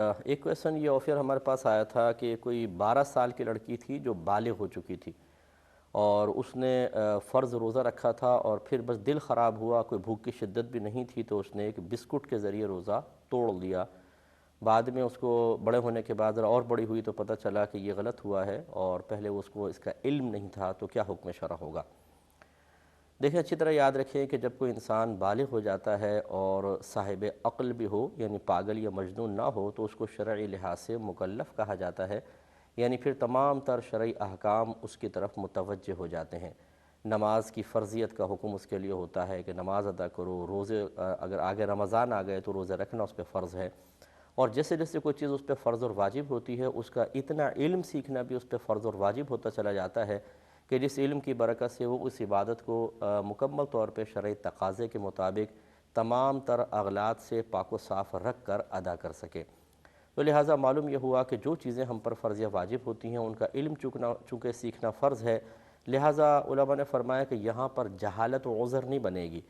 ایک کویسچن یہ آفر ہمارے پاس آیا تھا کہ کوئی 12 سال کی لڑکی تھی جو بالغ ہو چکی تھی، اور اس نے فرض روزہ رکھا تھا، اور پھر بس دل خراب ہوا، کوئی بھوک کی شدت بھی نہیں تھی، تو اس نے ایک بسکٹ کے ذریعے روزہ توڑ لیا۔ بعد میں اس کو بڑے ہونے کے بعد اور بڑی ہوئی تو پتہ چلا کہ یہ غلط ہوا ہے، اور پہلے اس کو اس کا علم نہیں تھا، تو کیا حکم شرع ہوگا؟ دیکھیں، اچھی طرح یاد رکھیں کہ جب کوئی انسان بالغ ہو جاتا ہے اور صاحب عقل بھی ہو، یعنی پاگل یا مجنون نہ ہو، تو اس کو شرعی لحاظ سے مکلف کہا جاتا ہے، یعنی پھر تمام تر شرعی احکام اس کی طرف متوجہ ہو جاتے ہیں۔ نماز کی فرضیت کا حکم اس کے لیے ہوتا ہے کہ نماز ادا کرو، روزے اگر آگے رمضان آ گئے تو روزے رکھنا اس پہ فرض ہے، اور جیسے جیسے کوئی چیز اس پہ فرض اور واجب ہوتی ہے، اس کا اتنا علم سیکھنا بھی اس پہ فرض اور واجب ہوتا چلا جاتا ہے کہ جس علم کی برکت سے وہ اس عبادت کو مکمل طور پہ شرعی تقاضے کے مطابق تمام تر اغلاط سے پاک و صاف رکھ کر ادا کر سکے۔ تو لہٰذا معلوم یہ ہوا کہ جو چیزیں ہم پر فرض یا واجب ہوتی ہیں ان کا علم چونکہ سیکھنا فرض ہے، لہٰذا علماء نے فرمایا کہ یہاں پر جہالت و عذر نہیں بنے گی،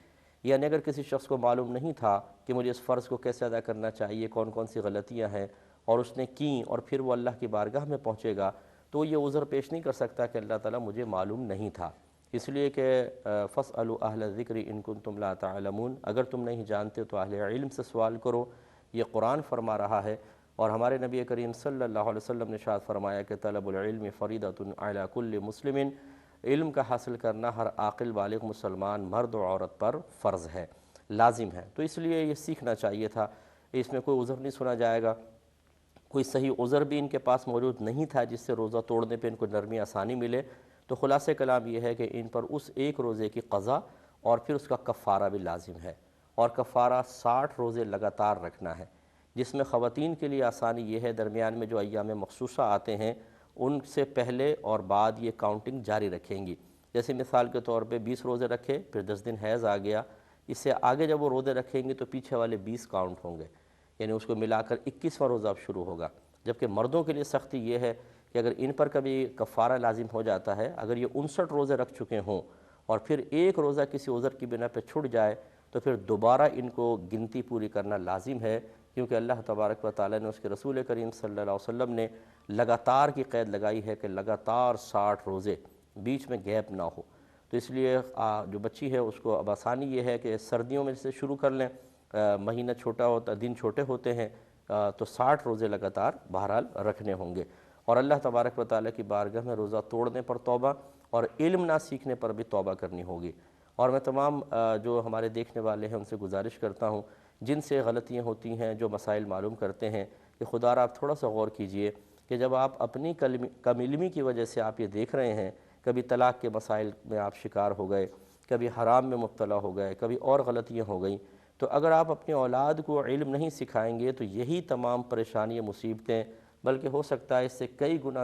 یعنی اگر کسی شخص کو معلوم نہیں تھا کہ مجھے اس فرض کو کیسے ادا کرنا چاہیے، کون کون سی غلطیاں ہیں، اور اس نے کیں، اور پھر وہ اللہ کی بارگاہ میں پہنچے گا، تو یہ عذر پیش نہیں کر سکتا کہ اللہ تعالیٰ مجھے معلوم نہیں تھا، اس لیے کہ فَاسْأَلُوا أَهْلَ الذِّكْرِ إِن كُنتُمْ لَا تَعْلَمُونَ، اگر تم نہیں جانتے تو اہل علم سے سوال کرو، یہ قرآن فرما رہا ہے۔ اور ہمارے نبی کریم صلی اللہ علیہ وسلم نے ارشاد فرمایا کہ طلب العلم فریضۃ علی کل مسلم، علم کا حاصل کرنا ہر عاقل بالغ مسلمان مرد و عورت پر فرض ہے، لازم ہے، تو اس لیے یہ سیکھنا چاہیے تھا۔ اس میں کوئی عذر نہیں سنا جائے گا، کوئی صحیح عذر بھی ان کے پاس موجود نہیں تھا جس سے روزہ توڑنے پہ ان کو نرمی آسانی ملے، تو خلاصہ کلام یہ ہے کہ ان پر اس ایک روزے کی قضا اور پھر اس کا کفارہ بھی لازم ہے، اور کفارہ 60 روزے لگاتار رکھنا ہے، جس میں خواتین کے لیے آسانی یہ ہے درمیان میں جو ایام مخصوصہ آتے ہیں ان سے پہلے اور بعد یہ کاؤنٹنگ جاری رکھیں گی، جیسے مثال کے طور پہ 20 روزے رکھے، پھر 10 دن حیض آ گیا، اس سے آگے جب وہ روزے رکھیں گی تو پیچھے والے 20 کاؤنٹ ہوں گے، یعنی اس کو ملا کر 21واں روزہ اب شروع ہوگا۔ جبکہ مردوں کے لیے سختی یہ ہے کہ اگر ان پر کبھی کفارہ لازم ہو جاتا ہے، اگر یہ 59 روزے رکھ چکے ہوں اور پھر ایک روزہ کسی عذر کی بنا پہ چھٹ جائے تو پھر دوبارہ ان کو گنتی پوری کرنا لازم ہے، کیونکہ اللہ تبارک و تعالیٰ نے اس کے رسول کریم صلی اللہ علیہ وسلم نے لگاتار کی قید لگائی ہے کہ لگاتار 60 روزے، بیچ میں گیپ نہ ہو، تو اس لیے جو بچی ہے اس کو اب آسانی یہ ہے کہ سردیوں میں سے شروع کر لیں، مہینہ چھوٹا ہوتا، دن چھوٹے ہوتے ہیں، تو 60 روزے لگاتار بہرحال رکھنے ہوں گے، اور اللہ تبارک و تعالیٰ کی بارگاہ میں روزہ توڑنے پر توبہ اور علم نہ سیکھنے پر بھی توبہ کرنی ہوگی۔ اور میں تمام جو ہمارے دیکھنے والے ہیں ان سے گزارش کرتا ہوں جن سے غلطیاں ہوتی ہیں، جو مسائل معلوم کرتے ہیں، کہ خدا را آپ تھوڑا سا غور کیجئے کہ جب آپ اپنی کم علمی کی وجہ سے آپ یہ دیکھ رہے ہیں، کبھی طلاق کے مسائل میں آپ شکار ہو گئے، کبھی حرام میں مبتلا ہو گئے، کبھی اور غلطیاں ہو گئیں، تو اگر آپ اپنی اولاد کو علم نہیں سکھائیں گے تو یہی تمام پریشانیاں، مصیبتیں، بلکہ ہو سکتا ہے اس سے کئی گنا